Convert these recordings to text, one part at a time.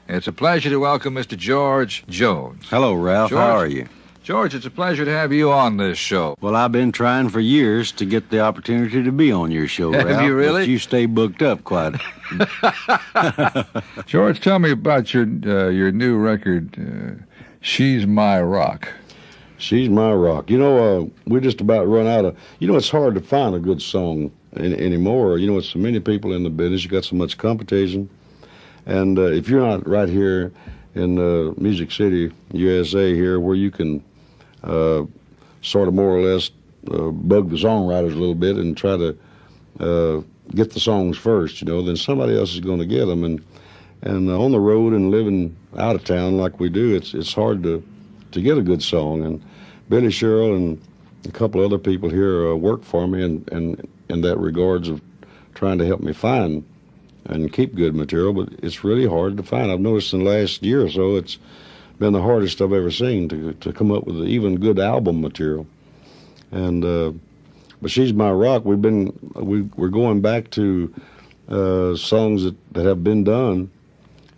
It's a pleasure to welcome Mr. George Jones. Hello, Ralph. George. How are you? George, it's a pleasure to have you on this show. Well, I've been trying for years to get the opportunity to be on your show, Have Ralph. you really? But you stay booked up quite. George, tell me about your new record, She's My Rock. She's My Rock. We just about run out of... it's hard to find a good song anymore. It's so many people in the business. You got so much competition. And if you're not right here in Music City, USA here, where you can sort of more or less bug the songwriters a little bit and try to get the songs first, then somebody else is going to get them. And on the road and living out of town like we do, it's hard to get a good song. And Billy Sherrill and a couple other people here work for me in that regards of trying to help me find and keep good material, but it's really hard to find. I've noticed in the last year or so it's been the hardest I've ever seen to come up with even good album material. And but She's My Rock, we're going back to songs that have been done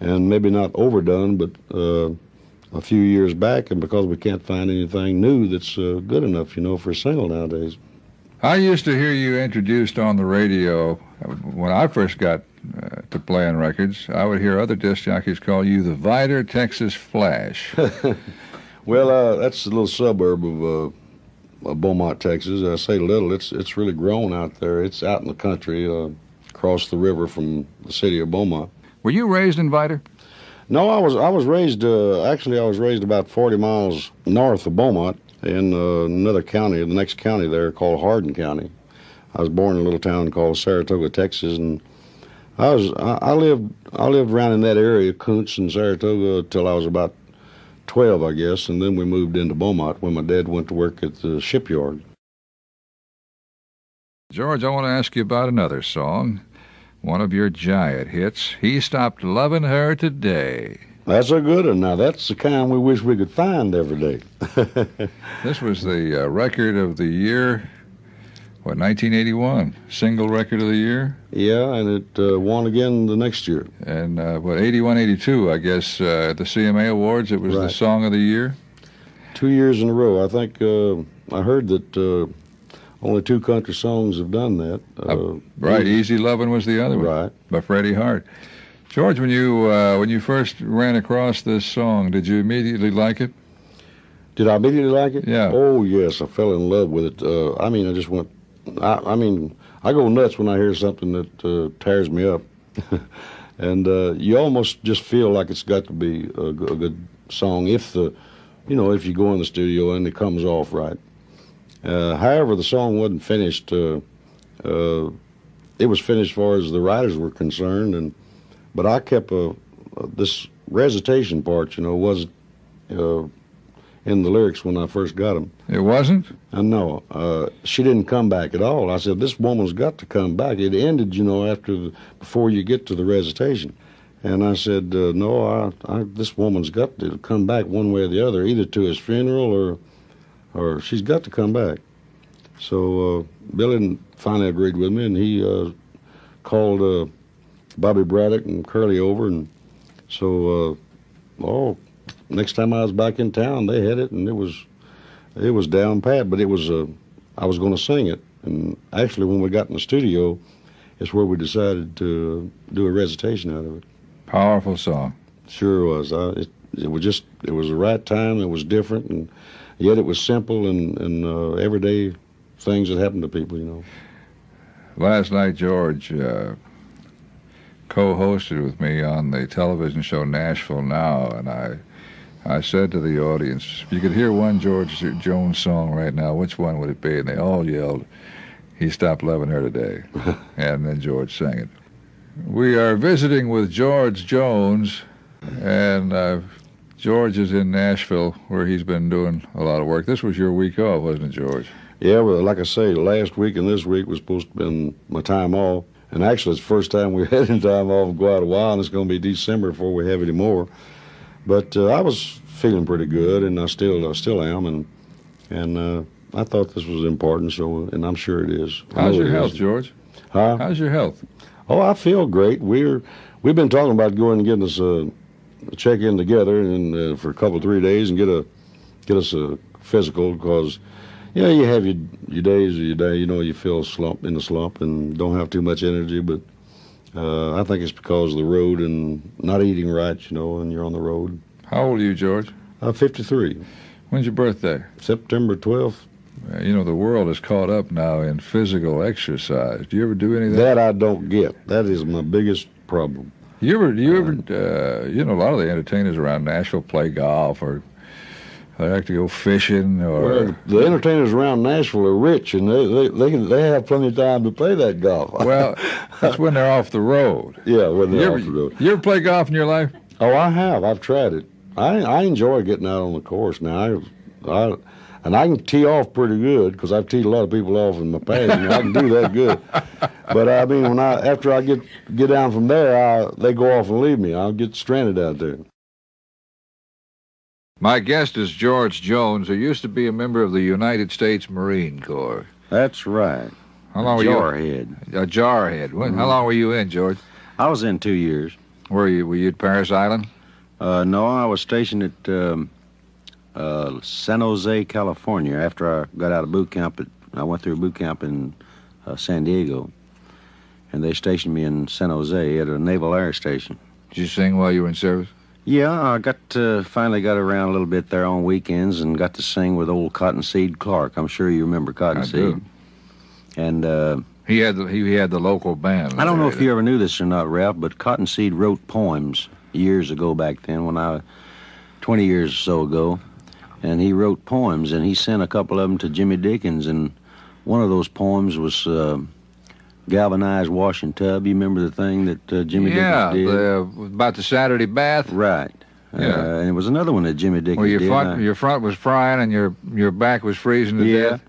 and maybe not overdone, but a few years back, and because we can't find anything new that's good enough, for a single nowadays. I used to hear you introduced on the radio when I first got to playing records. I would hear other disc jockeys call you the Vidor Texas Flash. Well, that's a little suburb of Beaumont, Texas. I say little. It's really grown out there. It's out in the country, across the river from the city of Beaumont. Were you raised in Vidor? No, I was raised. Actually, I was raised about 40 miles north of Beaumont in another county, the next county there, called Hardin County. I was born in a little town called Saratoga, Texas, and I lived around in that area, Kuntz and Saratoga, till I was about 12, I guess, and then we moved into Beaumont when my dad went to work at the shipyard. George, I want to ask you about another song, one of your giant hits, He Stopped Loving Her Today. That's a good one. Now, that's the kind we wish we could find every day. This was the record of the year, 1981? Single record of the year? Yeah, and it won again the next year. And, 81, 82, I guess, at the CMA Awards, it was Right. the Song of the Year? 2 years in a row. I think I heard that only two country songs have done that. Right, Easy Lovin' was the other one. Right. By Freddie Hart. George, when you first ran across this song, did you immediately like it? Did I immediately like it? Yeah. Oh, yes, I fell in love with it. I just went... I go nuts when I hear something that tears me up. And you almost just feel like it's got to be a good song if you go in the studio and it comes off right. However, the song wasn't finished. It was finished as far as the writers were concerned, but I kept this recitation part, wasn't in the lyrics when I first got them. It wasn't? No. She didn't come back at all. I said, this woman's got to come back. It ended, before you get to the recitation. And I said, no, this woman's got to come back one way or the other, either to his funeral or she's got to come back. So Billy finally agreed with me, and he called Bobby Braddock and Curly over, and so next time I was back in town, they had it, and it was down pat. But it was I was going to sing it, and actually when we got in the studio, it's where we decided to do a recitation out of it. Powerful song. Sure was. It was the right time. It was different, and yet it was simple and everyday things that happen to people. Last night, George co-hosted with me on the television show Nashville Now, and I said to the audience, if you could hear one George Jones song right now, which one would it be? And they all yelled, He Stopped Loving Her Today. And then George sang it. We are visiting with George Jones, and George is in Nashville, where he's been doing a lot of work. This was your week off, wasn't it, George? Yeah, well, like I say, last week and this week was supposed to have been my time off. And actually, it's the first time we've had any time off in quite a while, and it's going to be December before we have any more. But I was feeling pretty good, and I still am, and I thought this was important, and I'm sure it is. How's your health, George? Huh? How's your health? Oh, I feel great. We've been talking about going and getting us check in together and for a couple 3 days and get us a physical, because you have your days of your day, you feel in the slump and don't have too much energy, but I think it's because of the road and not eating right, and you're on the road. How old are you, George? 53. When's your birthday? September 12th. The world is caught up now in physical exercise. Do you ever do any of that? That I don't get. That is my biggest problem. Do you ever, a lot of the entertainers around Nashville play golf, or they like to go fishing, or... Well, the entertainers around Nashville are rich, and they have plenty of time to play that golf. Well, that's when they're off the road. Yeah, when they're off the road. You ever play golf in your life? Oh, I have. I've tried it. I enjoy getting out on the course now. And I can tee off pretty good, because I've teed a lot of people off in my past. I can do that good. But I mean, after I get down from there, they go off and leave me. I'll get stranded out there. My guest is George Jones, who used to be a member of the United States Marine Corps. That's right. How long were you? Jarhead. A jarhead. Mm-hmm. How long were you in, George? I was in 2 years. Were you at Paris Island? No, I was stationed at San Jose, California. After I got out of boot camp, I went through boot camp in San Diego, and they stationed me in San Jose at a naval air station. Did you sing while you were in service? Yeah, I finally got around a little bit there on weekends and got to sing with old Cottonseed Clark. I'm sure you remember Cottonseed. And he had the local band. I don't know if you ever knew this or not, Ralph, but Cottonseed wrote poems years ago back then, 20 years or so ago. And he wrote poems, and he sent a couple of them to Jimmy Dickens, and one of those poems was Galvanized Washing Tub. You remember the thing that Jimmy Dickens did? Yeah, about the Saturday bath. Right. Yeah. And it was another one that Jimmy Dickens Well, did. Your front was frying and your back was freezing to death.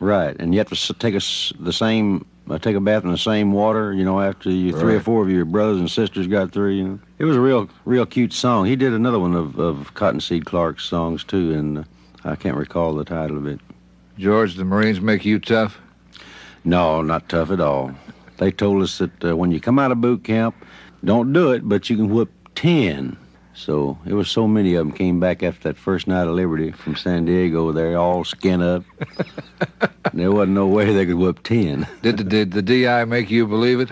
Right. And you have to take a bath in the same water, after three or four of your brothers and sisters got through, It was a real cute song. He did another one of Cottonseed Clark's songs, too, and I can't recall the title of it. George, the Marines make you tough? No, not tough at all. They told us that when you come out of boot camp, don't do it, but you can whip 10. So it was so many of them came back after that first night of liberty from San Diego. They're all skin up. There wasn't no way they could whip 10. Did the DI make you believe it?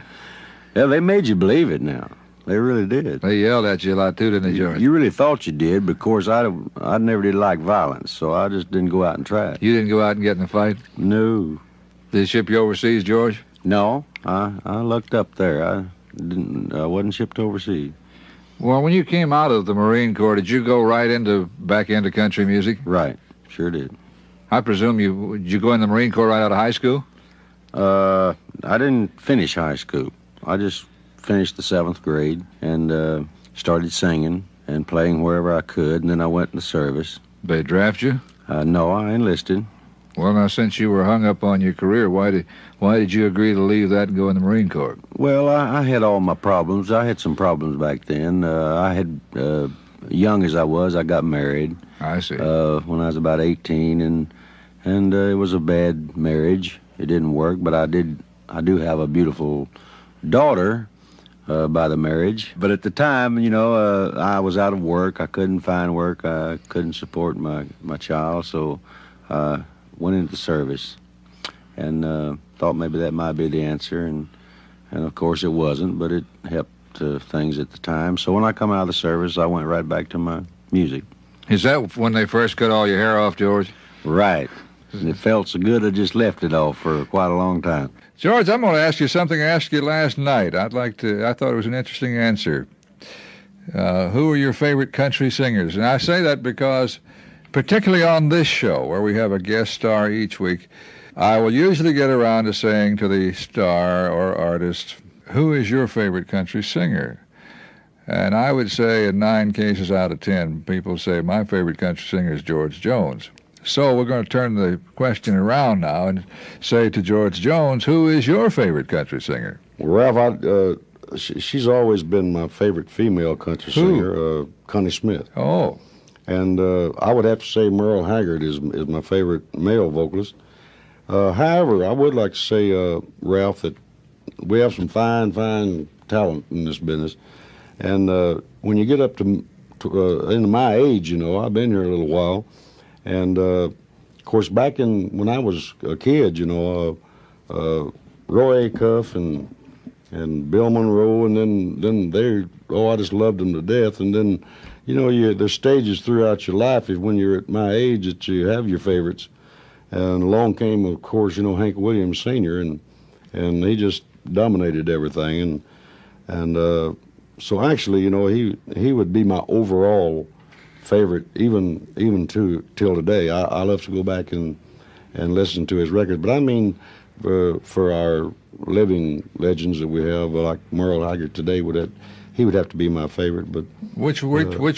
Yeah, they made you believe it now. They really did. They yelled at you a lot, too, didn't they, George? You really thought you did, but of course I never did like violence, so I just didn't go out and try it. You didn't go out and get in a fight? No. Did they ship you overseas, George? No, I looked up there. I wasn't shipped overseas. Well, when you came out of the Marine Corps, did you go back into country music? Right, sure did. I presume did you go in the Marine Corps right out of high school? I didn't finish high school. I just finished the 7th grade and started singing and playing wherever I could, and then I went in the service. They draft you? No, I enlisted. Well, now, since you were hung up on your career, why did you agree to leave that and go in the Marine Corps? Well, I had all my problems. I had some problems back then. I had, young as I was, I got married. I see. When I was about 18, and it was a bad marriage. It didn't work, but I do have a beautiful daughter by the marriage. But at the time, I was out of work. I couldn't find work. I couldn't support my child, so I went into the service and thought maybe that might be the answer. And of course it wasn't, but it helped things at the time. So when I come out of the service, I went right back to my music. Is that when they first cut all your hair off, George? Right. And it felt so good I just left it off for quite a long time. George, I'm going to ask you something I asked you last night. I thought it was an interesting answer. Who are your favorite country singers? And I say that because, particularly on this show, where we have a guest star each week, I will usually get around to saying to the star or artist, who is your favorite country singer? And I would say in 9 cases out of 10, people say, my favorite country singer is George Jones. So we're going to turn the question around now and say to George Jones, who is your favorite country singer? Well, Ralph, she's always been my favorite female country singer, Connie Smith. Oh. And I would have to say Merle Haggard is my favorite male vocalist. However, I would like to say, Ralph, that we have some fine talent in this business. And when you get up to into my age, you know, I've been here a little while, and of course back when I was a kid, you know, Roy Acuff and Bill Monroe, and then I just loved them to death. And then, you know, there's stages throughout your life when you're at my age that you have your favorites. And along came, of course, you know, Hank Williams Sr., and he just dominated everything. And so actually, you know, he would be my overall favorite, even till today. I love to go back and listen to his records. But I mean, for our living legends that we have, like Merle Haggard today, he would have to be my favorite. But which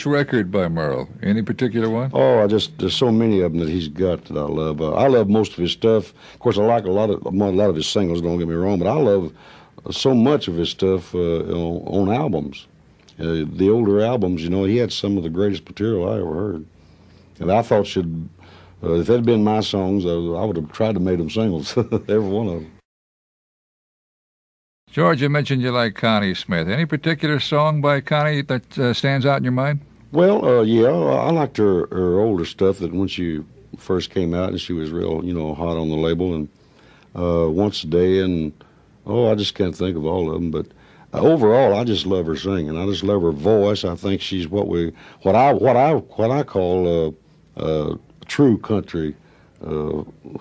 record by Merle? Any particular one? Oh, there's so many of them that he's got that I love. I love most of his stuff. Of course, I like a lot of his singles. Don't get me wrong, but I love so much of his stuff on albums. The older albums, you know, he had some of the greatest material I ever heard. And I thought if it had been my songs, I would have tried to make them singles, every one of them. George, you mentioned you like Connie Smith. Any particular song by Connie that stands out in your mind? Well, yeah, I liked her older stuff that when she first came out and she was real, you know, hot on the label, and Once a Day, and I just can't think of all of them. But overall, I just love her singing. I just love her voice. I think she's what I call a true country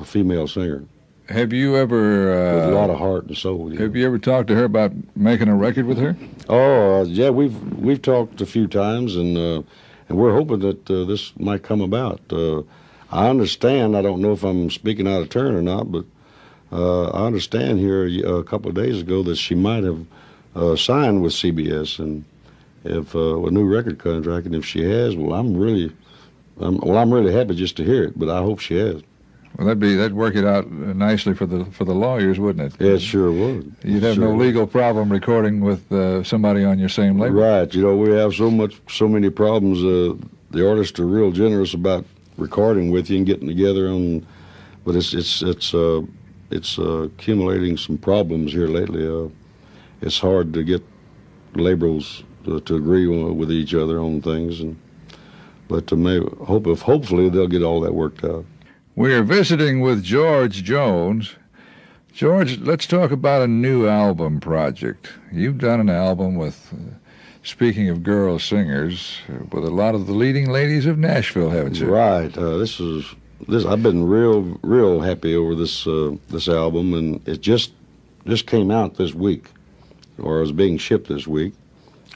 female singer. Have you ever with a lot of heart and soul? Yeah. Have you ever talked to her about making a record with her? Oh, yeah, we've talked a few times, and we're hoping that this might come about. I understand. I don't know if I'm speaking out of turn or not, but I understand here a couple of days ago that she might have signed with CBS, and if a new record contract, and if she has, well, I'm really happy just to hear it. But I hope she has. Well, that'd work it out nicely for the lawyers, wouldn't it? Yeah, it sure would. You'd have no legal problem recording with somebody on your same label. Right. You know, we have so many problems. The artists are real generous about recording with you and getting together on, but it's accumulating some problems here lately. It's hard to get labels to agree with each other on things, but hopefully they'll get all that worked out. We are visiting with George Jones. George, let's talk about a new album project. You've done an album with, speaking of girl singers, with a lot of the leading ladies of Nashville, haven't you? Right. This. I've been real happy over this album, and it just came out this week, or is being shipped this week.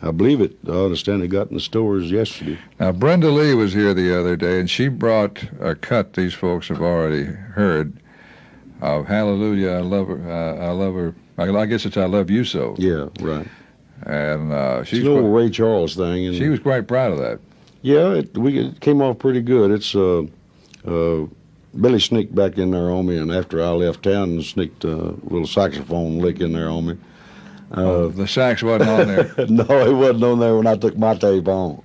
I believe it. I understand it got in the stores yesterday. Now, Brenda Lee was here the other day, and she brought a cut these folks have already heard of Hallelujah, I Love Her, I Love Her. I guess it's I Love You So. Yeah, right. And she's an old Ray Charles thing. And she was quite proud of that. Yeah, it came off pretty good. It's Billy sneaked back in there on me, and after I left town, and sneaked a little saxophone lick in there on me. The sax wasn't on there. No, it wasn't on there when I took my tape on.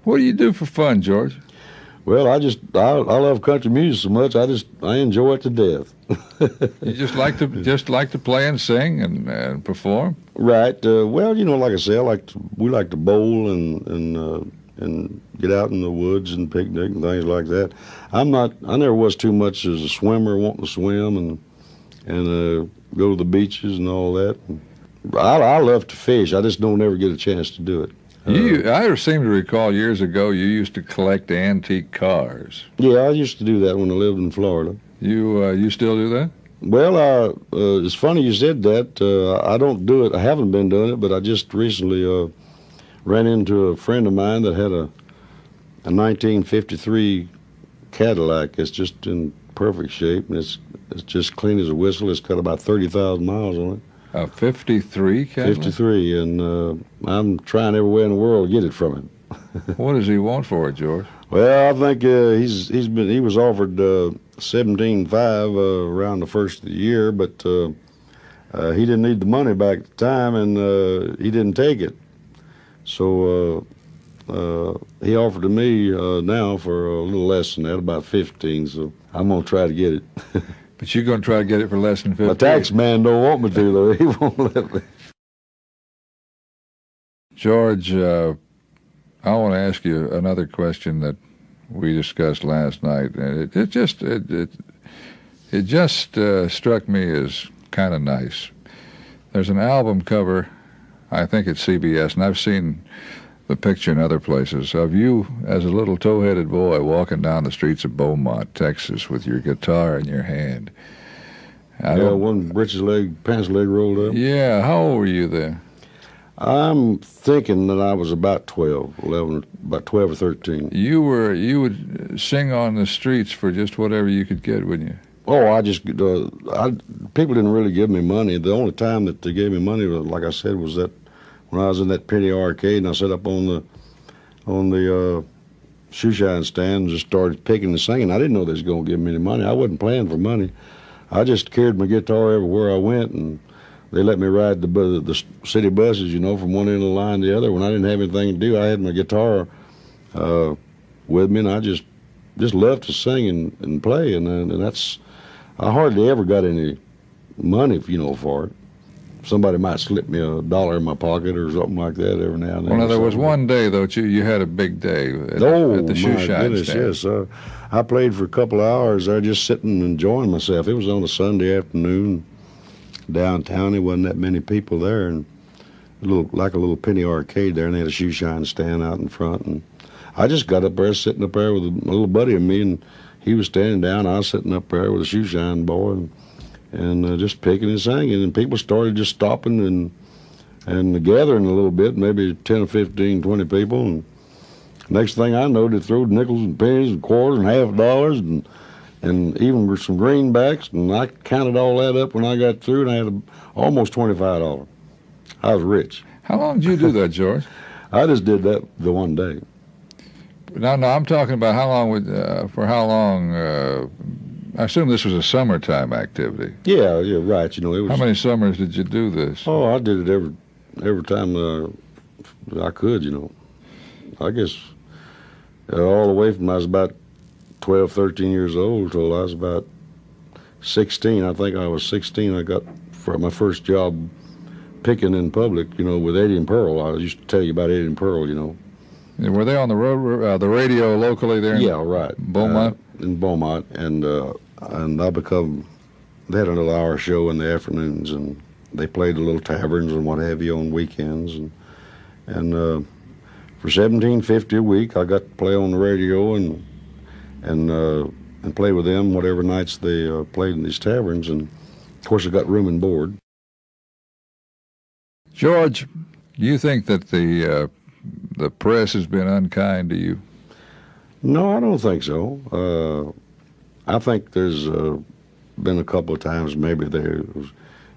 What do you do for fun, George? Well, I love country music so much. I enjoy it to death. You just like to play and sing and perform. Right. Well, you know, like I say, we like to bowl and get out in the woods and picnic and things like that. I never was too much as a swimmer, wanting to swim and go to the beaches and all that. I love to fish. I just don't ever get a chance to do it. I seem to recall years ago you used to collect antique cars. Yeah, I used to do that when I lived in Florida. You still do that? Well, it's funny you said that. I don't do it. I haven't been doing it, but I just recently ran into a friend of mine that had a 1953 Cadillac. It's just in perfect shape, and it's just clean as a whistle. It's got about 30,000 miles on it. A 53 Cadillac? 53, and I'm trying every way in the world to get it from him. What does he want for it, George? Well, I think he was offered $17,500 around the first of the year, but he didn't need the money back at the time, and he didn't take it. So he offered to me now for a little less than that, about 15. So I'm gonna try to get it. But you're gonna try to get it for less than 15. My tax man don't want me to, though. He won't let me. George, I want to ask you another question that we discussed last night, and it just struck me as kind of nice. There's an album cover, I think it's CBS, and I've seen the picture in other places, of you as a little tow-headed boy walking down the streets of Beaumont, Texas, with your guitar in your hand. One breeches leg, pants leg rolled up. Yeah, how old were you then? I'm thinking that I was about 12 or 13. You would sing on the streets for just whatever you could get, wouldn't you? Oh, people didn't really give me money. The only time that they gave me money, like I said, was that when I was in that penny arcade and I sat up on the shoe shine stand and just started picking and singing. I didn't know they was going to give me any money. I wasn't playing for money. I just carried my guitar everywhere I went, and they let me ride the city buses, from one end of the line to the other. When I didn't have anything to do, I had my guitar with me, and I just loved to sing and play, and that's. I hardly ever got any money, for it. Somebody might slip me $1 in my pocket or something like that every now and then. Well, now, there was one day, though, you had a big day at the shoe shine stand. Yes. I played for a couple of hours there just sitting and enjoying myself. It was on a Sunday afternoon downtown. There wasn't that many people there, and like a little penny arcade there, and they had a shoe shine stand out in front. And I just got up there, sitting up there with a little buddy of me, and he was standing down. I was sitting up there with a shoe shine boy, and just picking and singing, and people started just stopping and gathering a little bit, maybe 10 or 15, 20 people, and next thing I know, they threw nickels and pennies and quarters and $half and even some greenbacks, and I counted all that up when I got through, and I had almost $25. I was rich. How long did you do that, George? I just did that the one day. No, I'm talking about how long for how long. I assume this was a summertime activity. Yeah, right. It was. How many summers did you do this? Oh, I did it every time I could. I guess all the way from I was about 12, 13 years old till I was about 16. I think I was 16. I got for my first job picking in public. With Eddie and Pearl. I used to tell you about Eddie and Pearl. Were they on the road, the radio locally there? Yeah, right. Beaumont? In Beaumont, and they had a little hour show in the afternoons, and they played the little taverns and what have you on weekends, and for $17.50 a week, I got to play on the radio and play with them whatever nights they played in these taverns, and of course I got room and board. George, do you think that the press has been unkind to you? No, I don't think so. I think there's been a couple of times maybe there was,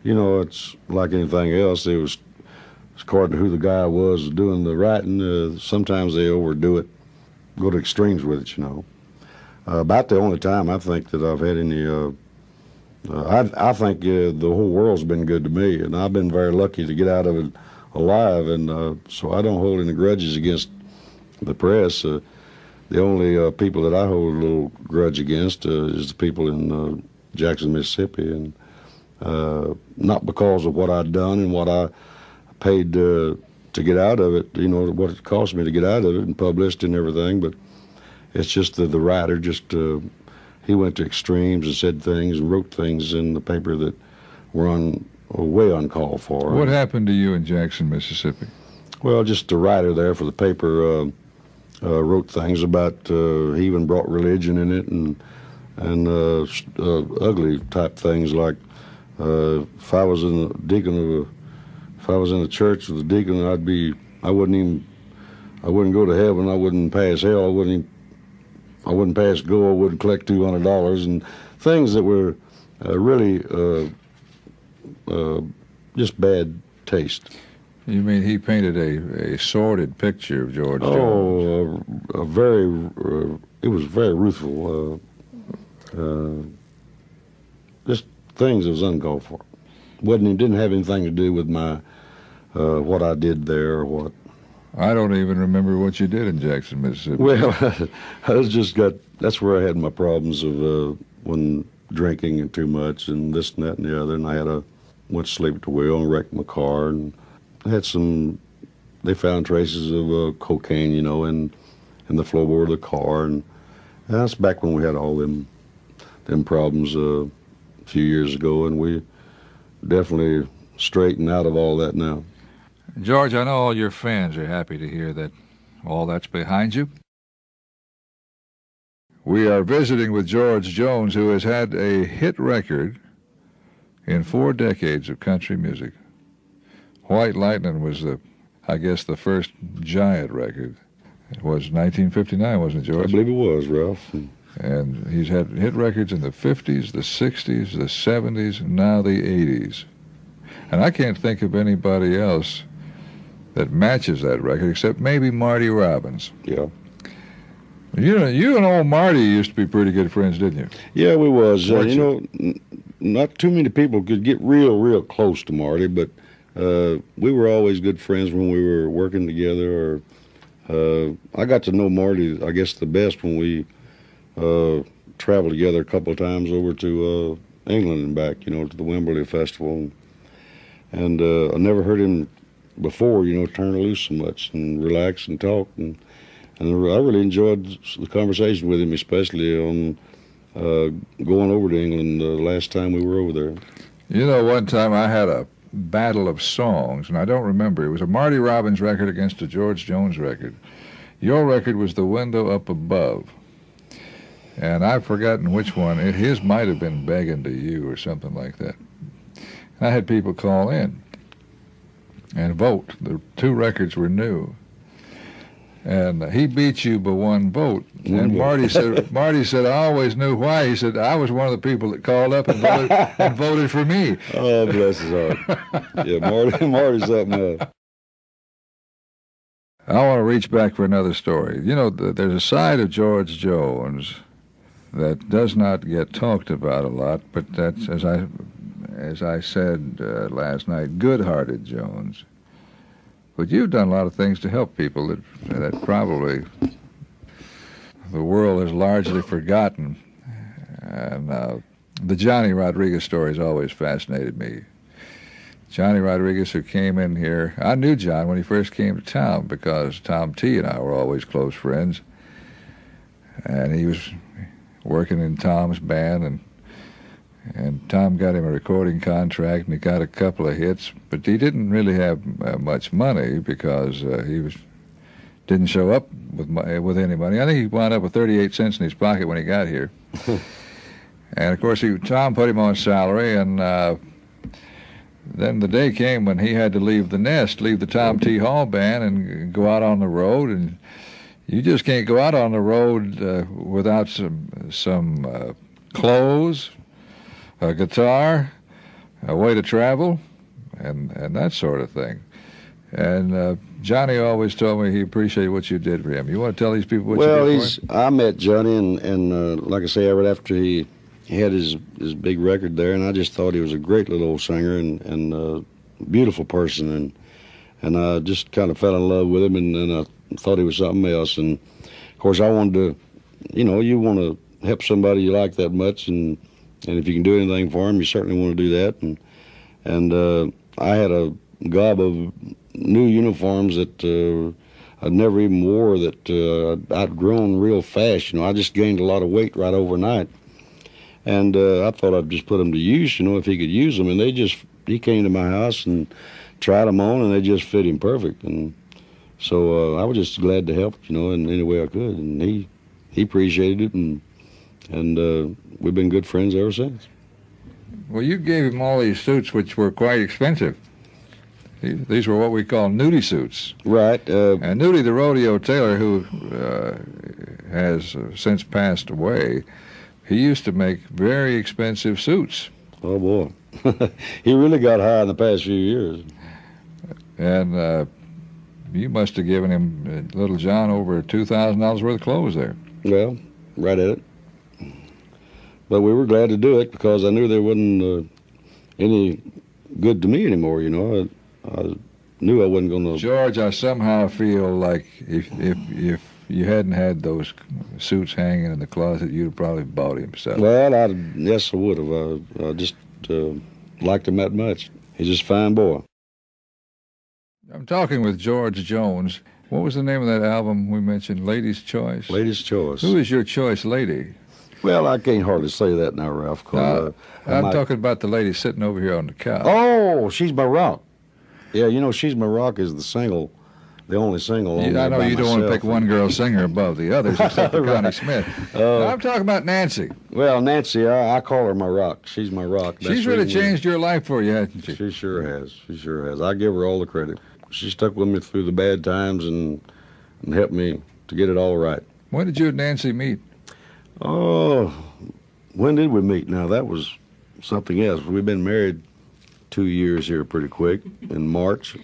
it's like anything else. It's according to who the guy was doing the writing. Sometimes they overdo it, go to extremes with it, About the only time I think that I've had any, I think the whole world's been good to me, and I've been very lucky to get out of it alive, and so I don't hold any grudges against the press. The only people that I hold a little grudge against is the people in Jackson, Mississippi, and not because of what I'd done and what I paid to get out of it, what it cost me to get out of it and published and everything, but it's just the writer he went to extremes and said things and wrote things in the paper that were way uncalled for. What happened to you in Jackson, Mississippi? Well, just the writer there for the paper wrote things about, he even brought religion in it and ugly type things like if I was in a church with a deacon, I wouldn't go to heaven. I wouldn't pass hell. I wouldn't pass go. I wouldn't collect $200 and things that were really just bad taste. You mean he painted a sordid picture of George Jones? Oh, it was very ruthful. Just things that was uncalled for. Didn't have anything to do with my what I did there or what. I don't even remember what you did in Jackson, Mississippi. Well, that's where I had my problems of when drinking and too much and this and that and the other, and I went to sleep at the wheel and wrecked my car, and I had some they found traces of cocaine, you know, in the floorboard of the car, and that's back when we had all them problems a few years ago, and we definitely straightened out of all that now. George, I know all your fans are happy to hear that all that's behind you. We are visiting with George Jones, who has had a hit record in 4 decades of country music. White Lightning was, I guess, the first giant record. It was 1959, wasn't it, George? I believe it was, Ralph. And he's had hit records in the 50s, the 60s, the 70s, and now the 80s. And I can't think of anybody else that matches that record except maybe Marty Robbins. Yeah. You and old Marty used to be pretty good friends, didn't you? Yeah, we was. You know, not too many people could get real close to Marty, but we were always good friends when we were working together. I got to know Marty, I guess, the best when we traveled together a couple of times over to England and back, you know, to the Wembley Festival. And I never heard him before, you know, turn loose so much and relax and talk. And I really enjoyed the conversation with him, especially on going over to England the last time we were over there. You know, one time I had a battle of songs, and I don't remember. It was a Marty Robbins record against a George Jones record. Your record was The Window Up Above. And I've forgotten which one. His might have been Begging to You or something like that. And I had people call in and vote. The 2 records were new. And he beat you by 1 vote. And Marty said, I always knew why. He said, I was one of the people that called up and voted for me. Oh, bless his heart. Yeah, Marty's something else. I want to reach back for another story. You know, there's a side of George Jones that does not get talked about a lot, but that's, as I said last night, good-hearted Jones. But you've done a lot of things to help people that probably the world has largely forgotten. And the Johnny Rodriguez story has always fascinated me. Johnny Rodriguez, who came in here, I knew John when he first came to town because Tom T. and I were always close friends. And he was working in Tom's band, and Tom got him a recording contract, and he got a couple of hits, but he didn't really have much money because didn't show up with any money. I think he wound up with 38 cents in his pocket when he got here. And of course, Tom put him on salary, and then the day came when he had to leave the Tom T. Hall band and go out on the road, and you just can't go out on the road without some clothes, a guitar, a way to travel, and that sort of thing. And Johnny always told me he appreciated what you did for him. You want to tell these people what you did for him? I met Johnny, and like I say, right after he had his big record there, and I just thought he was a great little old singer and a beautiful person, and I just kind of fell in love with him, and I thought he was something else. And of course, I wanted to, you know, you want to help somebody you like that much, and if you can do anything for him, you certainly want to do that. And I had a gob of new uniforms that I'd never even wore that I'd grown real fast. You know, I just gained a lot of weight right overnight. And I thought I'd just put them to use, you know, if he could use them. And he came to my house and tried them on, and they just fit him perfect. And so I was just glad to help, you know, in any way I could. And he appreciated it, and we've been good friends ever since. Well, you gave him all these suits, which were quite expensive. These were what we call nudie suits. Right. And Nudie, the rodeo tailor, who has since passed away, he used to make very expensive suits. Oh, boy. He really got high in the past few years. And you must have given him, little John, over $2,000 worth of clothes there. Well, right at it. But we were glad to do it because I knew there wasn't any good to me anymore, you know. I knew I wasn't going to... George, I somehow feel like if you hadn't had those suits hanging in the closet, you'd have probably bought him stuff. Well, yes, I would have. I just liked him that much. He's just a fine boy. I'm talking with George Jones. What was the name of that album we mentioned? Lady's Choice? Lady's Choice. Who is your choice lady? Well, I can't hardly say that now, Ralph. I'm talking about the lady sitting over here on the couch. Oh, she's my rock. Yeah, you know, She's My Rock is the only single on there I know by you don't want to myself. pick one girl singer above the others except for Connie Smith. I'm talking about Nancy. Well, Nancy, I call her my rock. She's my rock. That's She's really the reason changed your life for you, hasn't she? She sure has. She sure has. I give her all the credit. She stuck with me through the bad times and helped me to get it all right. When did you and Nancy meet? Oh, when did we meet? Now, that was something else. We've been married 2 years here pretty quick in March.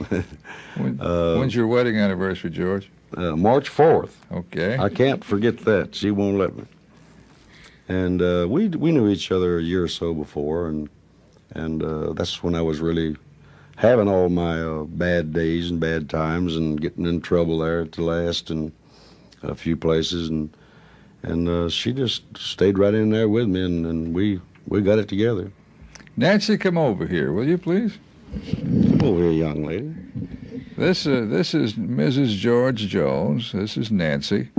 When's your wedding anniversary, George? March 4th. Okay. I can't forget that. She won't let me. And we knew each other a year or so before, and that's when I was really having all my bad days and bad times and getting in trouble there at the last and a few places, and she just stayed right in there with me, and we got it together. Nancy, come over here, will you, please? Come over here, young lady. This is Mrs. George Jones. This is Nancy.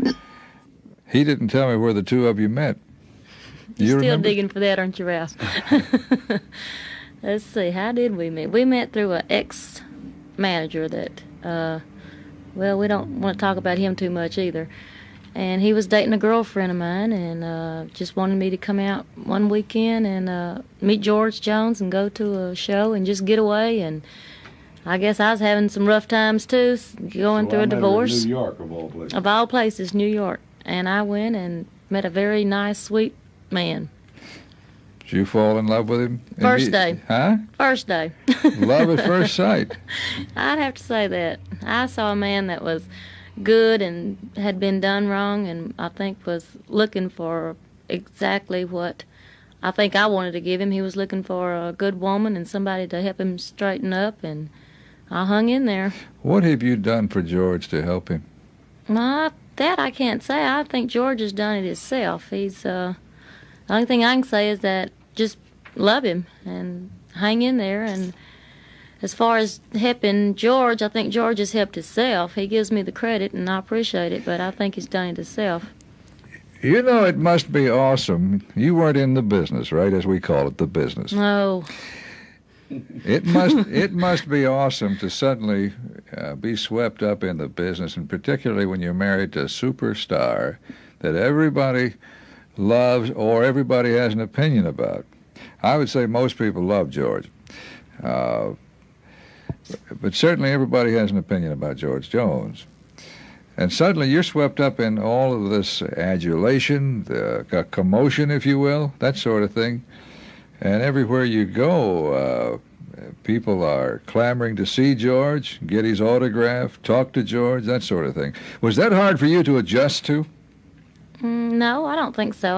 He didn't tell me where the two of you met. You're still digging for that, aren't you, Ralph? Let's see, how did we meet? We met through an ex-manager that, well, we don't want to talk about him too much either. And he was dating a girlfriend of mine and just wanted me to come out one weekend and meet George Jones and go to a show and just get away. And I guess I was having some rough times, too, going through a divorce. New York, of all places. Of all places, New York. And I went and met a very nice, sweet man. Did you fall in love with him? First day. Huh? First day. Love at first sight. I'd have to say that. I saw a man that was good and had been done wrong, and I think was looking for exactly what I think I wanted to give him. He was looking for a good woman and somebody to help him straighten up, and I hung in there. What have you done for George to help him? That I can't say. I think George has done it himself. He's the only thing I can say is that just love him and hang in there. And as far as helping George, I think George has helped himself. He gives me the credit, and I appreciate it, but I think he's done it himself. You know, it must be awesome. You weren't in the business, right, as we call it, the business. No. It must be awesome to suddenly be swept up in the business, and particularly when you're married to a superstar that everybody loves or everybody has an opinion about. I would say most people love George. But certainly everybody has an opinion about George Jones. And suddenly you're swept up in all of this adulation, the commotion, if you will, that sort of thing. And everywhere you go, people are clamoring to see George, get his autograph, talk to George, that sort of thing. Was that hard for you to adjust to? No, I don't think so.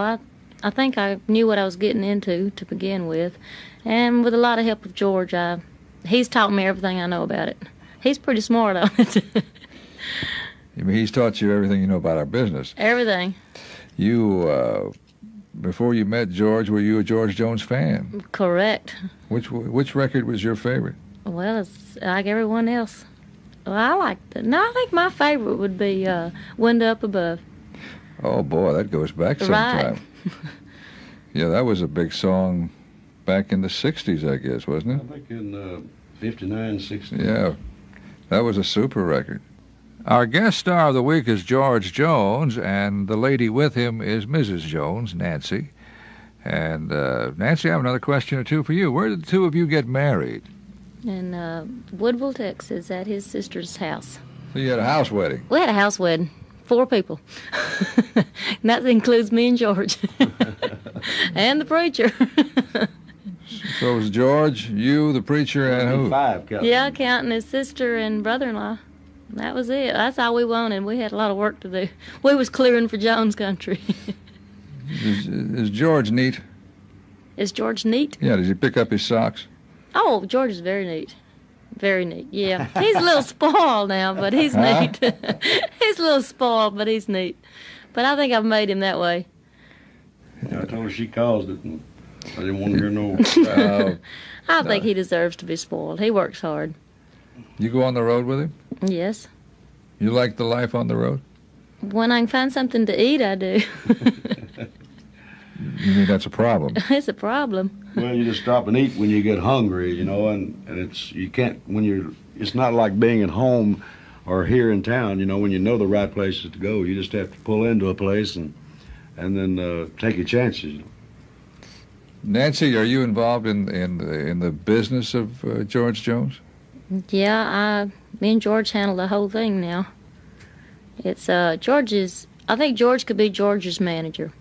I think I knew what I was getting into to begin with. And with a lot of help of George, he's taught me everything I know about it. He's pretty smart on it. I mean, he's taught you everything you know about our business. Everything. You, before you met George, were you a George Jones fan? Correct. Which record was your favorite? Well, it's like everyone else. Well, I liked it. No, I think my favorite would be Window Up Above. Oh, boy, that goes back some time. Yeah, that was a big song back in the 60s, I guess, wasn't it? I think in 59, 60. Yeah, that was a super record. Our guest star of the week is George Jones, and the lady with him is Mrs. Jones, Nancy. And, Nancy, I have another question or two for you. Where did the two of you get married? In Woodville, Texas, at his sister's house. So you had a house wedding? We had a house wedding. 4 people. And that includes me and George. And the preacher. So it was George, you, the preacher, and who? 5, Yeah, counting his sister and brother-in-law. That was it. That's all we wanted. We had a lot of work to do. We was clearing for Jones Country. Is George neat? Is George neat? Yeah, does he pick up his socks? Oh, George is very neat. Very neat, yeah. He's a little spoiled now, but he's neat. He's a little spoiled, but he's neat. But I think I've made him that way. I told her she caused it, and I didn't want to hear no. I think he deserves to be spoiled. He works hard. You go on the road with him? Yes. You like the life on the road? When I can find something to eat, I do. You mean that's a problem? It's a problem. Well, you just stop and eat when you get hungry, you know, and you can't, it's not like being at home or here in town, you know, when you know the right places to go. You just have to pull into a place and then take your chances. You know. Nancy, are you involved in the business of George Jones? Yeah, me and George handle the whole thing now. It's George's. I think George could be George's manager.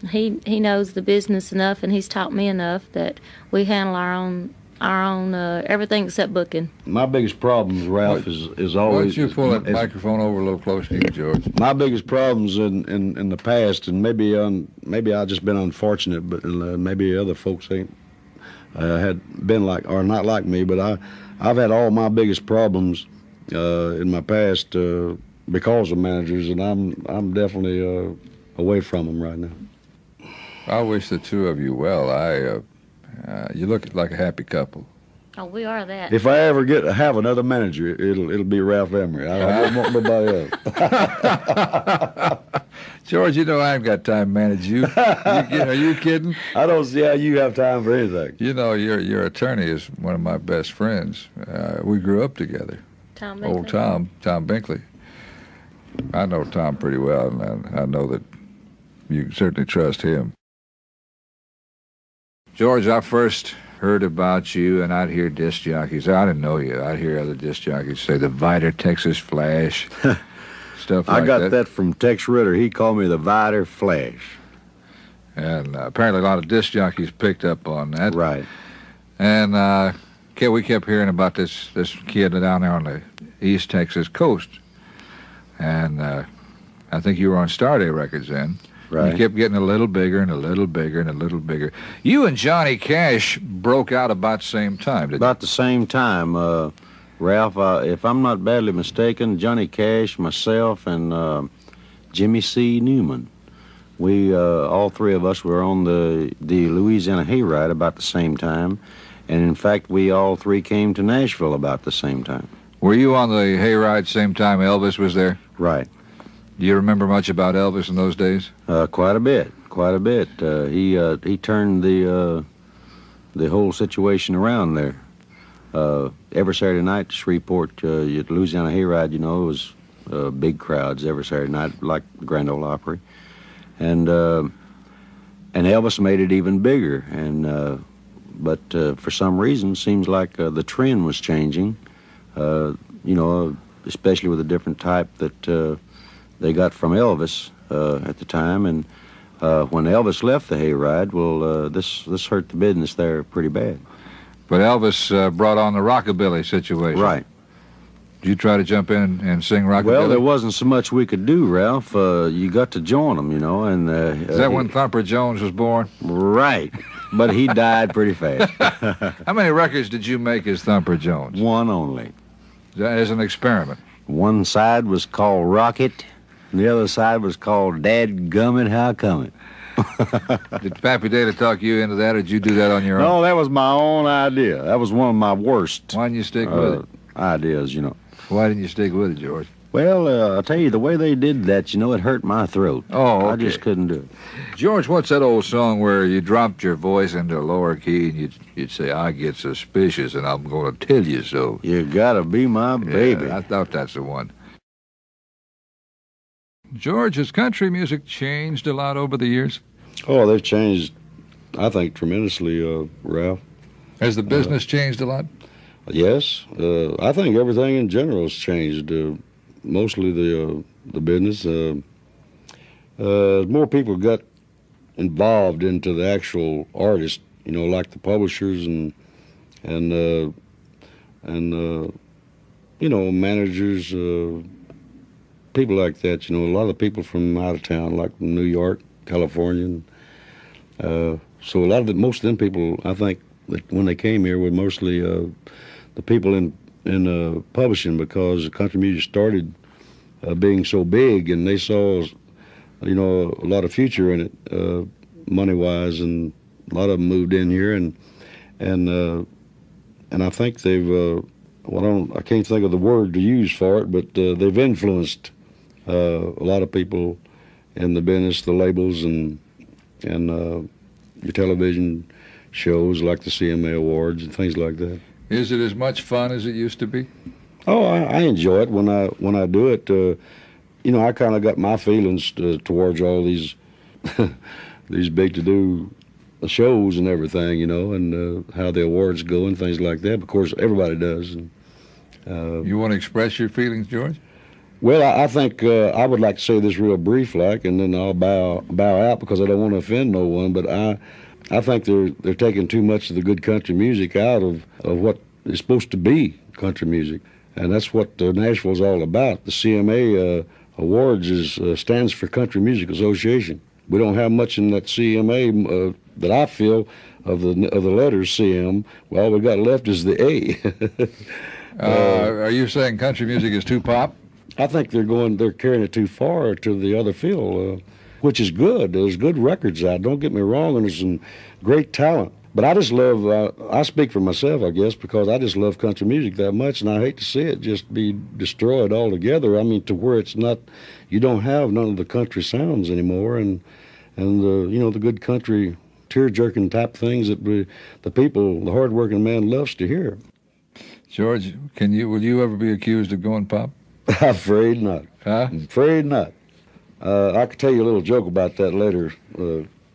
He knows the business enough, and he's taught me enough that we handle our own everything except booking. My biggest problems, Ralph, is always. Why don't you pull that microphone over a little closer to you, George? My biggest problems in the past, and maybe I've just been unfortunate, but maybe other folks ain't had been like or not like me, but I've had all my biggest problems in my past because of managers, and I'm definitely away from them right now. I wish the two of you well. You look like a happy couple. Oh, we are that. If I ever have another manager, it'll be Ralph Emery. I don't want nobody else. George, you know I ain't got time to manage you. Are you kidding? I don't see how you have time for anything. You know, your attorney is one of my best friends. We grew up together. Tom Binkley. Old Tom Binkley. I know Tom pretty well, and I know that you can certainly trust him. George, I first heard about you, and I'd hear disc jockeys. I didn't know you. I'd hear other disc jockeys say the Viter Texas Flash, stuff like that. I got that from Tex Ritter. He called me the Viter Flash. And apparently a lot of disc jockeys picked up on that. Right. And we kept hearing about this kid down there on the East Texas coast. And I think you were on Starday Records then. Right. You kept getting a little bigger and a little bigger and a little bigger. You and Johnny Cash broke out about the same time, didn't you? About the same time, Ralph, if I'm not badly mistaken, Johnny Cash, myself, and Jimmy C. Newman, we, all three of us were on the Louisiana Hayride about the same time. And in fact, we all three came to Nashville about the same time. Were you on the Hayride same time Elvis was there? Right. Do you remember much about Elvis in those days? Quite a bit. He turned the whole situation around there. Every Saturday night, Shreveport, at Louisiana Hayride, you know, it was big crowds every Saturday night, like the Grand Ole Opry, and Elvis made it even bigger. But for some reason, seems like the trend was changing. You know, especially with a different type that. They got from Elvis at the time, and when Elvis left the Hayride, well, this hurt the business there pretty bad. But Elvis brought on the rockabilly situation. Right. Did you try to jump in and sing rockabilly? Well, there wasn't so much we could do, Ralph. You got to join them, you know. And is that when Thumper Jones was born? Right. But he died pretty fast. How many records did you make as Thumper Jones? One only. As an experiment? One side was called Rocket. And the other side was called Dadgummit, How Come It? Did Pappy Daly talk you into that, or did you do that on your own? No, that was my own idea. That was one of my worst Why didn't you stick with it? Ideas, you know. Why didn't you stick with it, George? Well, I'll tell you, the way they did that, you know, it hurt my throat. Oh, okay. I just couldn't do it. George, what's that old song where you dropped your voice into a lower key and you'd say, I get suspicious and I'm going to tell you so? You gotta be my baby. Yeah, I thought that's the one. George, has country music changed a lot over the years? Oh, they've changed, I think, tremendously, Ralph. Has the business changed a lot? Yes. I think everything in general has changed, mostly the business. More people got involved into the actual artist, you know, like the publishers and you know, managers, people like that, you know, a lot of people from out of town, like New York, California. So most of them people, I think, that when they came here were mostly the people in publishing, because country music started being so big, and they saw, you know, a lot of future in it, money-wise, and a lot of them moved in here, and I think they've I can't think of the word to use for it, but they've influenced a lot of people in the business, the labels, and your television shows like the CMA Awards and things like that. Is it as much fun as it used to be? Oh, I enjoy it when I do it. I kind of got my feelings towards all these these big to-do shows and everything, and how the awards go and things like that. Of course, everybody does. And, you want to express your feelings, George? Well, I think I would like to say this real brief, and then I'll bow out because I don't want to offend no one. But I think they're taking too much of the good country music out of what is supposed to be country music, and that's what Nashville's all about. The CMA Awards stands for Country Music Association. We don't have much in that CMA that I feel of the letters CM. Well, all we got left is the A. Are you saying country music is too pop? I think they're carrying it too far to the other field, which is good. There's good records out. Don't get me wrong, and there's some great talent. But I just love. I speak for myself, I guess, because I just love country music that much, and I hate to see it just be destroyed altogether. I mean, to where it's not. You don't have none of the country sounds anymore, and the good country tear-jerking type things that the people, the hard-working man, loves to hear. George, will you ever be accused of going pop? I'm afraid not. Huh? I'm afraid not. I could tell you a little joke about that later,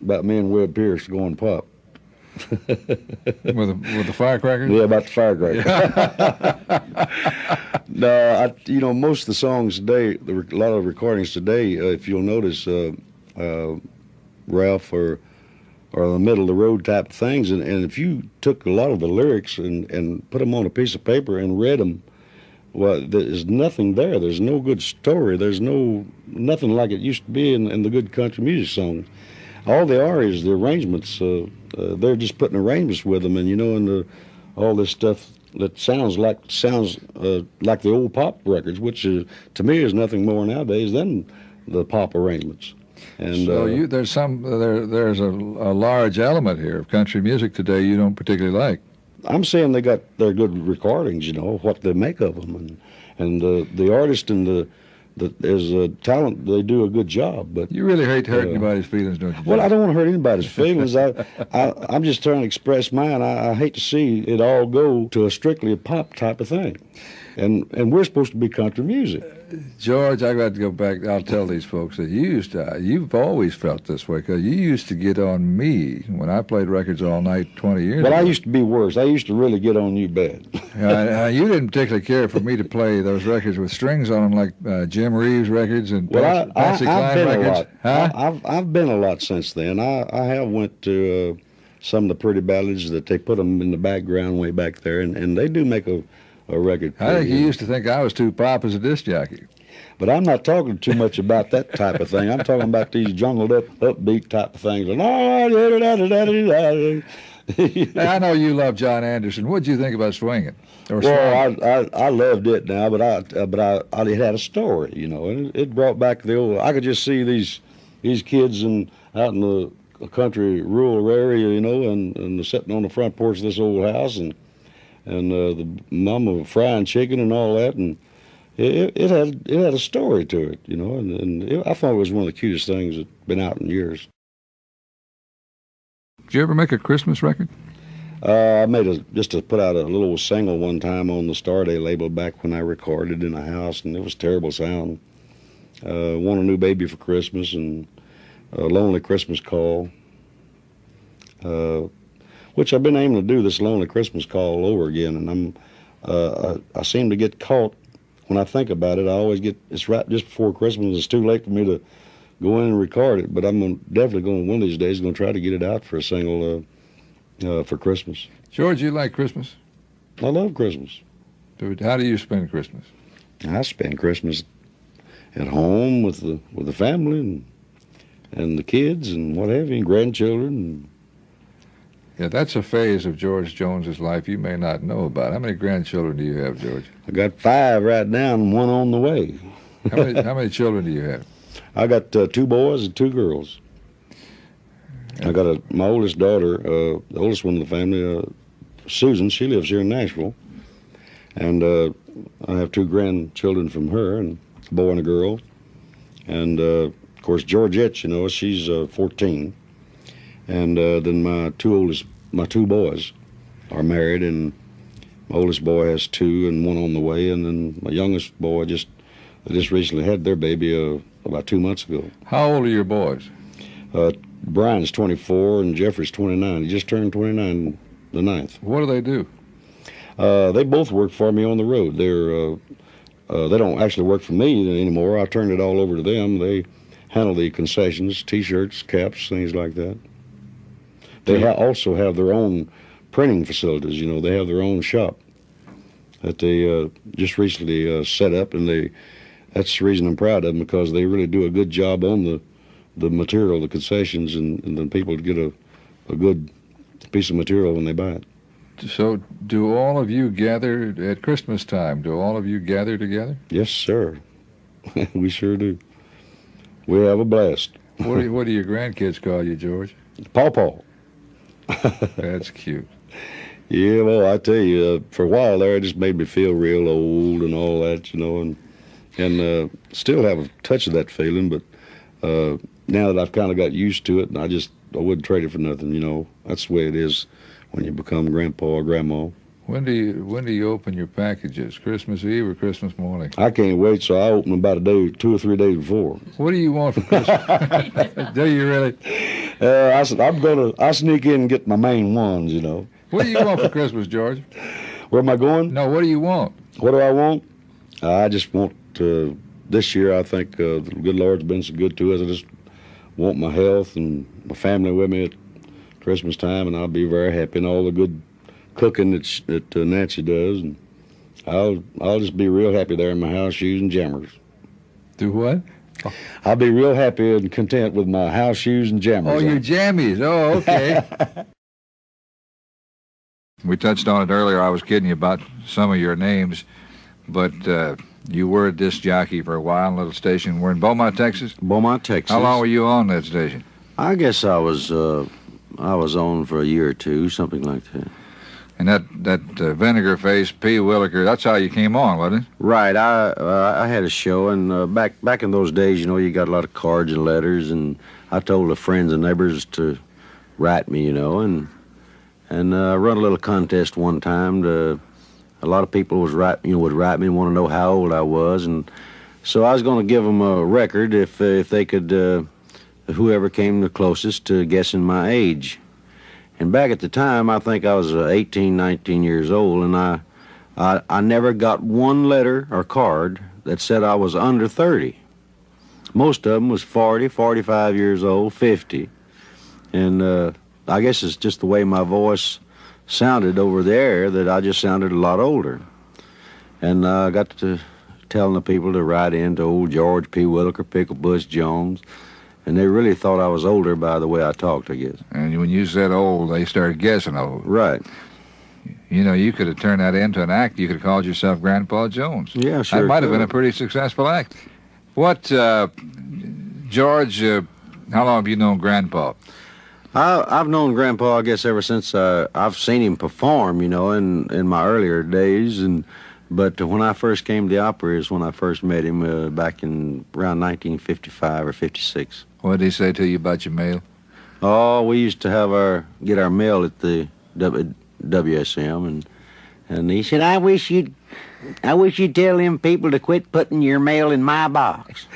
about me and Webb Pierce going pop. with the firecrackers? Yeah, about the firecrackers. No, most of the songs today, a lot of recordings today, if you'll notice, Ralph, are the middle of the road type of things, and if you took a lot of the lyrics and put them on a piece of paper and read them, well, there's nothing there. There's no good story. There's nothing like it used to be in the good country music songs. All they are is the arrangements. They're just putting arrangements with them, and all this stuff that sounds like the old pop records, which to me is nothing more nowadays than the pop arrangements. And so there's a large element here of country music today you don't particularly like. I'm saying they're good recordings, what they make of them, and the artist and there's a talent. They do a good job, but you really hate hurting anybody's feelings, don't you? Well, I don't want to hurt anybody's feelings. I'm just trying to express mine. I hate to see it all go to a strictly pop type of thing, and we're supposed to be country music. George, I've got to go back. I'll tell these folks that you've always felt this way, because you used to get on me when I played records all night 20 years ago. Well, I used to be worse. I used to really get on you bad. You didn't particularly care for me to play those records with strings on them, like Jim Reeves records and Patsy Cline been records. A lot. Huh? I've been a lot since then. I have went to some of the pretty ballads that they put them in the background way back there, and they do make a record. I think you used to think I was too pop as a disc jockey. But I'm not talking too much about that type of thing. I'm talking about these jungled up, upbeat type of things. I know you love John Anderson. What'd you think about Swinging? Well, I loved it now, but it had a story, and it brought back the old. I could just see these kids out in the country rural area, and sitting on the front porch of this old house, and the mama frying chicken and all that, and it had a story to it, and I thought it was one of the cutest things that's been out in years. Did you ever make a Christmas record? I made just to put out a little single one time on the Starday label back when I recorded in a house, and it was terrible sound. Want a New Baby for Christmas and a Lonely Christmas Call, which I've been aiming to do this Lonely Christmas Call all over again, and I seem to get caught. When I think about it, I always it's right just before Christmas. It's too late for me to go in and record it, but I'm definitely going one of these days going to try to get it out for a single for Christmas. George, you like Christmas? I love Christmas. How do you spend Christmas? I spend Christmas at home with the family and the kids and what have you, and grandchildren. Yeah, that's a phase of George Jones's life you may not know about. How many grandchildren do you have, George? I got 5 right now and 1 on the way. How many children do you have? I got 2 boys and 2 girls. I got my oldest daughter, the oldest one in the family, Susan. She lives here in Nashville, And I have 2 grandchildren from her, and a boy and a girl. And, of course, Georgette, you know, she's 14. And then my 2 boys are married, and my oldest boy has 2 and 1 on the way. And then my youngest boy just recently had their baby about 2 months ago. How old are your boys? Brian's 24 and Jeffrey's 29. He just turned 29 the 9th. What do they do? They both work for me on the road. They don't actually work for me anymore. I turned it all over to them. They handle the concessions, T-shirts, caps, things like that. They also have their own printing facilities. You know, they have their own shop that they just recently set up, and that's the reason I'm proud of them, because they really do a good job on the material, the concessions, and then people get a good piece of material when they buy it. So do all of you gather at Christmas time? Do all of you gather together? Yes, sir. We sure do. We have a blast. What do your grandkids call you, George? Paw. That's cute. Yeah, well, I tell you, for a while there, it just made me feel real old and all that, you know, and still have a touch of that feeling, but now that I've kind of got used to it, and I wouldn't trade it for nothing, you know. That's the way it is when you become grandpa or grandma. When do you open your packages? Christmas Eve or Christmas morning? I can't wait, so I open about 2 or 3 days before. What do you want for Christmas? Do you really? I said I sneak in and get my main ones, you know. What do you want for Christmas, George? Where am I going? No, what do you want? What do I want? I just want this year. I think the good Lord's been so good to us. I just want my health and my family with me at Christmas time, and I'll be very happy. And all the good cooking that Nancy does, and I'll just be real happy there in my house shoes and jammers. Do what? I'll be real happy and content with my house shoes and jammers. Oh, your jammies. Oh, okay. We touched on it earlier. I was kidding you about some of your names, but you were a disc jockey for a while in a little station. We're in Beaumont, Texas? Beaumont, Texas. How long were you on that station? I guess I was on for a year or 2, something like that. And that vinegar face, P. Williker, that's how you came on, wasn't it? Right. I had a show, and back in those days, you know, you got a lot of cards and letters, and I told the friends and neighbors to write me, you know, and run a little contest one time. A lot of people would write me and want to know how old I was, and so I was going to give them a record if they could, whoever came the closest to guessing my age. And back at the time, I think I was 18, 19 years old, and I never got one letter or card that said I was under 30. Most of them was 40, 45 years old, 50. And I guess it's just the way my voice sounded over the air that I just sounded a lot older. And I got to telling the people to write in to old George P. Williker, Pickle Bush Jones. And they really thought I was older by the way I talked, I guess. And when you said old, they started guessing old. Right. You know, you could have turned that into an act. You could have called yourself Grandpa Jones. Yeah, sure. That might have been a pretty successful act. What, George, how long have you known Grandpa? I've known Grandpa, I guess, ever since I've seen him perform, you know, in my earlier days. But when I first came to the opera is when I first met him back in around 1955 or 56. What did he say to you about your mail? Oh, we used to get our mail at the WSM, and he said, I wish you'd tell them people to quit putting your mail in my box.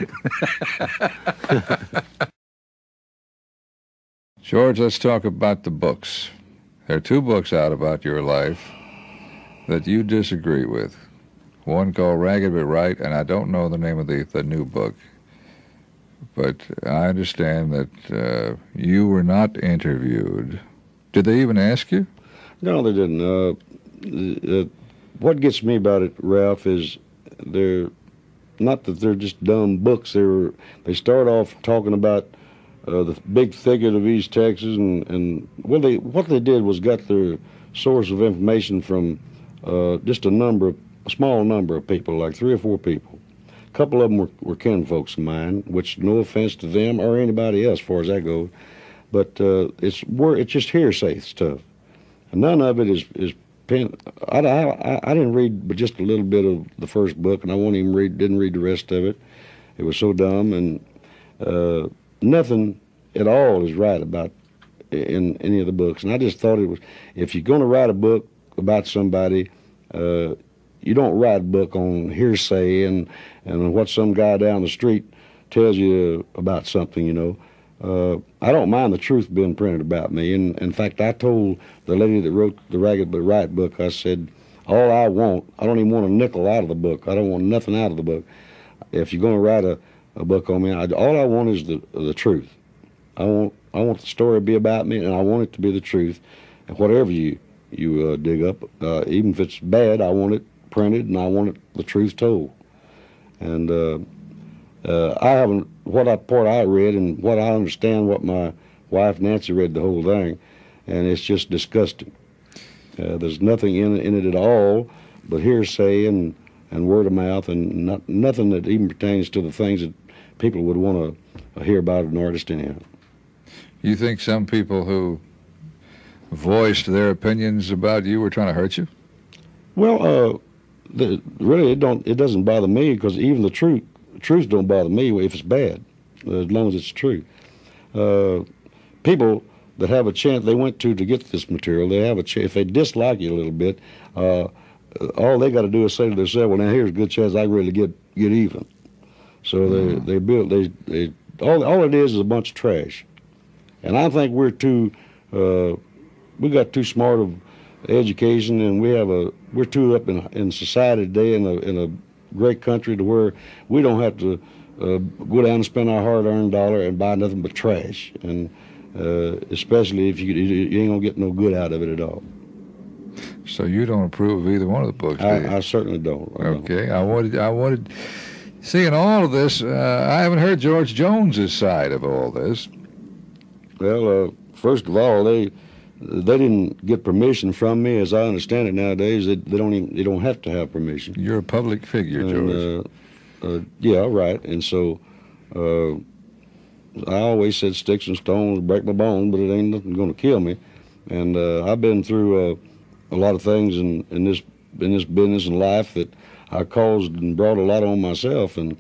George, let's talk about the books. There are 2 books out about your life that you disagree with. One called Ragged But Right, and I don't know the name of the new book. But I understand that you were not interviewed. Did they even ask you? No, they didn't. What gets me about it, Ralph, is they're not that they're just dumb books. They start off talking about the big thicket of East Texas, and what they did was got their source of information from just a small number of people, like 3 or 4 people. A couple of them were kinfolks of mine, which no offense to them or anybody else, as far as that goes, but it's just hearsay stuff. And none of it is I didn't read but just a little bit of the first book, and I didn't read the rest of it. It was so dumb, and nothing at all is right about in any of the books. And I just thought it was, if you're going to write a book about somebody, you don't write a book on hearsay and what some guy down the street tells you about something, you know. I don't mind the truth being printed about me. And in fact, I told the lady that wrote the Ragged but Right book, I said, all I don't even want a nickel out of the book. I don't want nothing out of the book. If you're going to write a book on me, all I want is the truth. I want the story to be about me, and I want it to be the truth. And whatever you dig up, even if it's bad, I want it printed, and I want the truth told. And I haven't, part I read and what I understand, what my wife Nancy read the whole thing, and it's just disgusting. There's nothing in it at all but hearsay and word of mouth, and nothing that even pertains to the things that people would want to hear about an artist anyhow. You think some people who voiced their opinions about you were trying to hurt you? Well, really, it doesn't bother me, because even the truth don't bother me if it's bad, as long as it's true. People that have a chance, they went to get this material, they have a chance. If they dislike you a little bit, all they got to do is say to themselves, well, now here's a good chance I can really get even. So all it is a bunch of trash. And I think we got too smart of education, and we're too up in society today in a great country to where we don't have to go down and spend our hard-earned dollar and buy nothing but trash. And especially if you ain't gonna get no good out of it at all. So you don't approve of either one of the books, do you? I certainly don't. Okay, I wanted. Seeing all of this, I haven't heard George Jones's side of all this. Well, first of all, they didn't get permission from me, as I understand it nowadays. They don't have to have permission. You're a public figure, George. Yeah, right. And so I always said sticks and stones break my bones, but it ain't nothing going to kill me. And I've been through a lot of things in this business and life that I caused and brought a lot on myself, and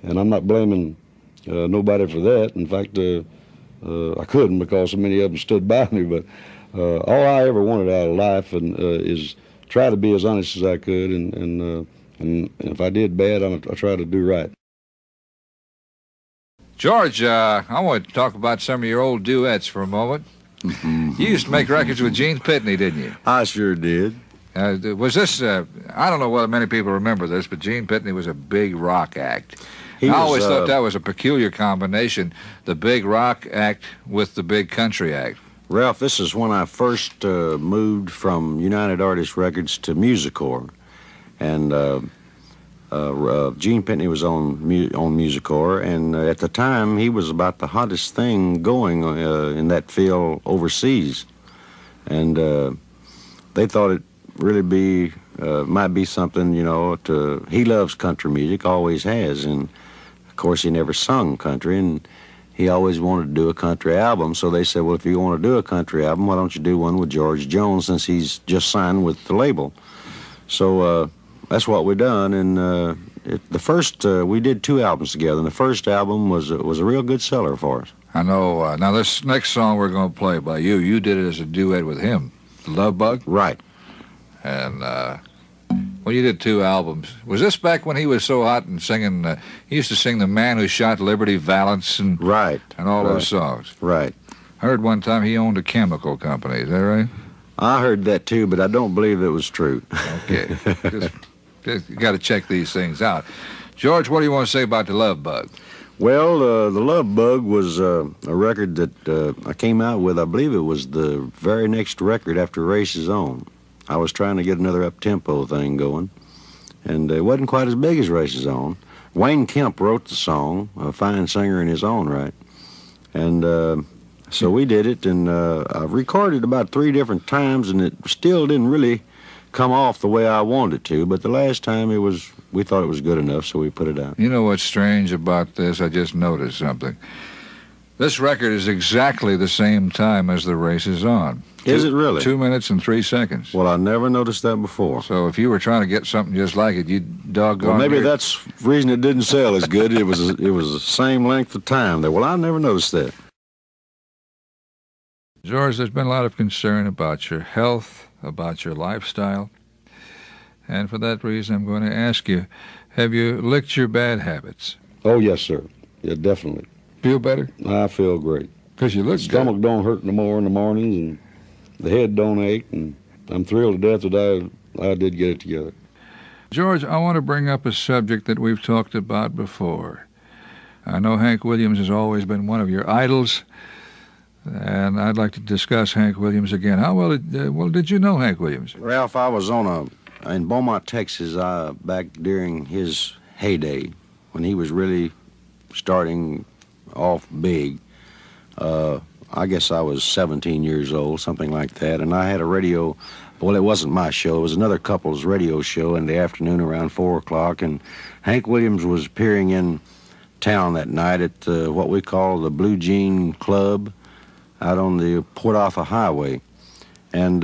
I'm not blaming nobody for that. In fact, I couldn't, because so many of them stood by me. But all I ever wanted out of life is try to be as honest as I could, and if I did bad, I try to do right. George, I want to talk about some of your old duets for a moment. You used to make records with Gene Pitney, didn't you? I sure did. Was this, I don't know whether many people remember this, but Gene Pitney was a big rock act. I always thought that was a peculiar combination, the big rock act with the big country act. Ralph, this is when I first moved from United Artists Records to Musicorps. And Gene Pitney was on Musicorps, and at the time he was about the hottest thing going in that field overseas. And they thought it really might be something, he loves country music, always has, and of course he never sung country, and he always wanted to do a country album. So they said, well, if you want to do a country album, why don't you do one with George Jones, since he's just signed with the label. So that's what we done, and we did 2 albums together, and the first album was a real good seller for us. I know. Now this next song we're going to play by you did it as a duet with him, Love Bug? Right. And well, you did 2 albums. Was this back when he was so hot and singing? He used to sing "The Man Who Shot Liberty Valance" and all those songs. Right. I heard one time he owned a chemical company. Is that right? I heard that too, but I don't believe it was true. Okay. Just you got to check these things out. George, what do you want to say about the Love Bug? Well, the Love Bug was a record that I came out with. I believe it was the very next record after Races On. I was trying to get another up-tempo thing going, and it wasn't quite as big as Races On. Wayne Kemp wrote the song, a fine singer in his own right, and so we did it, and I recorded about 3 different times, and it still didn't really come off the way I wanted it to, but the last time we thought it was good enough, so we put it out. You know what's strange about this? I just noticed something. This record is exactly the same time as the race is on. Is it really? 2 minutes and 3 seconds. Well, I never noticed that before. So if you were trying to get something just like it, you'd doggone. Well, maybe that's the reason it didn't sell as good. It was the same length of time there. Well, I never noticed that. George, there's been a lot of concern about your health, about your lifestyle. And for that reason, I'm going to ask you, have you licked your bad habits? Oh, yes, sir. Yeah, definitely. Feel better? I feel great. Because you look Stomach good. don't hurt no more in the mornings, and the head don't ache, and I'm thrilled to death that I did get it together. George, I want to bring up a subject that we've talked about before. I know Hank Williams has always been one of your idols, and I'd like to discuss Hank Williams again. How well did you know Hank Williams? Ralph, I was in Beaumont, Texas, back during his heyday, when he was really starting off big. I guess I was 17 years old, something like that, and I had a radio. Well, it wasn't my show. It was another couple's radio show in the afternoon around 4 o'clock, and Hank Williams was appearing in town that night at what we call the Blue Jean Club out on the Port Arthur Highway. And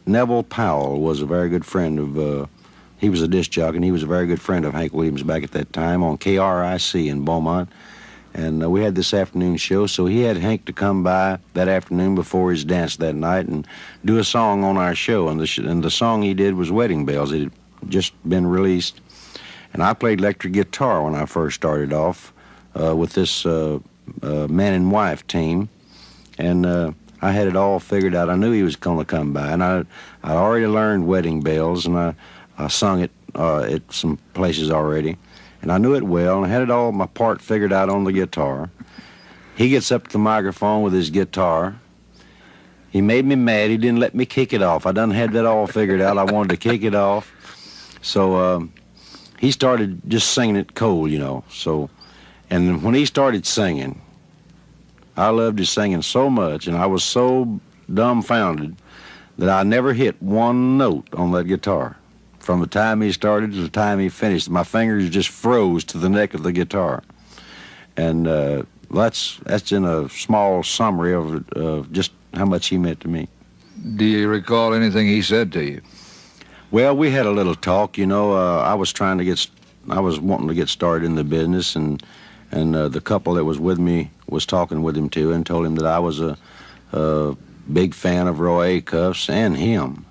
Neville Powell was a very good friend of, he was a disc jockey, and he was a very good friend of Hank Williams back at that time on KRIC in Beaumont. And we had this afternoon show, so he had Hank to come by that afternoon before his dance that night and do a song on our show. And the song he did was Wedding Bells. It had just been released. And I played electric guitar when I first started off with this man and wife team. And I had it all figured out. I knew he was going to come by. And I already learned Wedding Bells, and I sung it at some places already. And I knew it well, and I had it all, my part figured out on the guitar. He gets up to the microphone with his guitar. He made me mad. He didn't let me kick it off. I done had that all figured out. I wanted to kick it off. So he started just singing it cold, you know. So, and when he started singing, I loved his singing so much, and I was so dumbfounded that I never hit one note on that guitar. From the time he started to the time he finished, my fingers just froze to the neck of the guitar. And that's in a small summary of just how much he meant to me. Do you recall anything he said to you? Well, we had a little talk, you know. I was wanting to get started in the business, and the couple that was with me was talking with him too, and told him that I was a big fan of Roy Acuff's and him.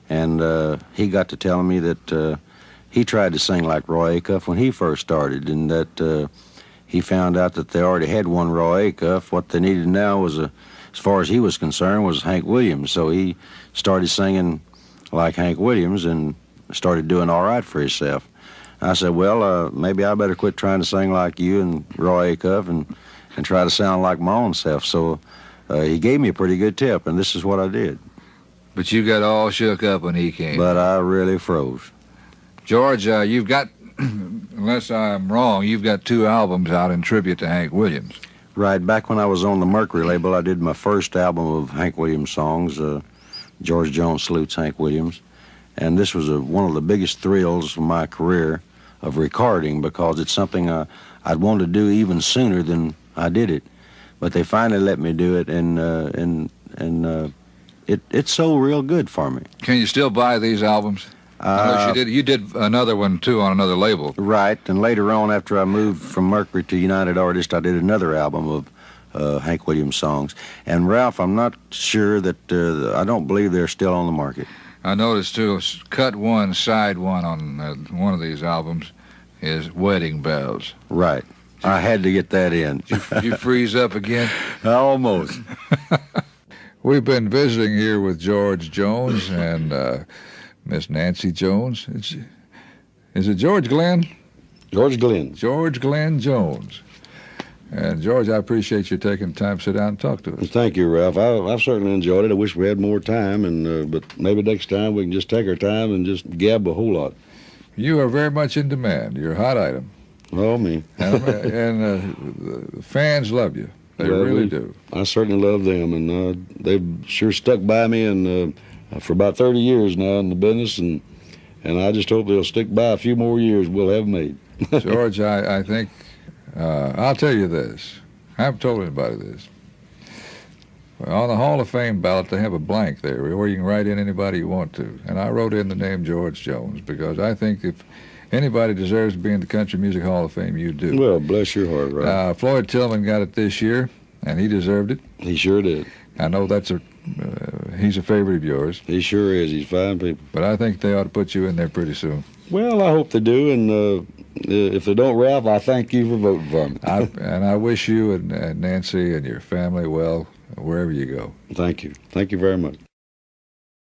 And he got to telling me that he tried to sing like Roy Acuff when he first started, and that he found out that they already had one Roy Acuff. What they needed now was, as far as he was concerned, was Hank Williams. So he started singing like Hank Williams and started doing all right for himself. I said, well, maybe I better quit trying to sing like you and Roy Acuff and try to sound like my own self. So he gave me a pretty good tip, and this is what I did. But you got all shook up when he came. But I really froze. George, you've got, unless I'm wrong, you've got 2 albums out in tribute to Hank Williams. Right. Back when I was on the Mercury label, I did my first album of Hank Williams songs, George Jones Salutes Hank Williams. And this was one of the biggest thrills of my career of recording, because it's something I'd wanted to do even sooner than I did it. But they finally let me do it, and it's so real good for me. Can you still buy these albums? You did another one, too, on another label. Right, and later on, after I moved from Mercury to United Artists, I did another album of Hank Williams songs. And, Ralph, I'm not sure that, I don't believe they're still on the market. I noticed, too, cut 1, side 1 on one of these albums is Wedding Bells. Right. I had to get that in. Did you freeze up again? Almost. We've been visiting here with George Jones and Miss Nancy Jones. Is it George Glenn? George Glenn. George Glenn Jones. And, George, I appreciate you taking time to sit down and talk to us. Thank you, Ralph. I've certainly enjoyed it. I wish we had more time, but maybe next time we can just take our time and just gab a whole lot. You are very much in demand. You're a hot item. Oh, me. And the fans love you. They really do. I certainly love them, and they've sure stuck by me and for about 30 years now in the business, and I just hope they'll stick by a few more years. We'll have made. George, I think I'll tell you this. I haven't told anybody this. On the Hall of Fame ballot, they have a blank there where you can write in anybody you want to. And I wrote in the name George Jones because I think if anybody deserves to be in the Country Music Hall of Fame, you do. Well, bless your heart, right? Floyd Tillman got it this year, and he deserved it. He sure did. I know he's a favorite of yours. He sure is. He's fine people. But I think they ought to put you in there pretty soon. Well, I hope they do, and if they don't, Ralph, I thank you for voting for me. And I wish you and Nancy and your family well wherever you go. Thank you. Thank you very much.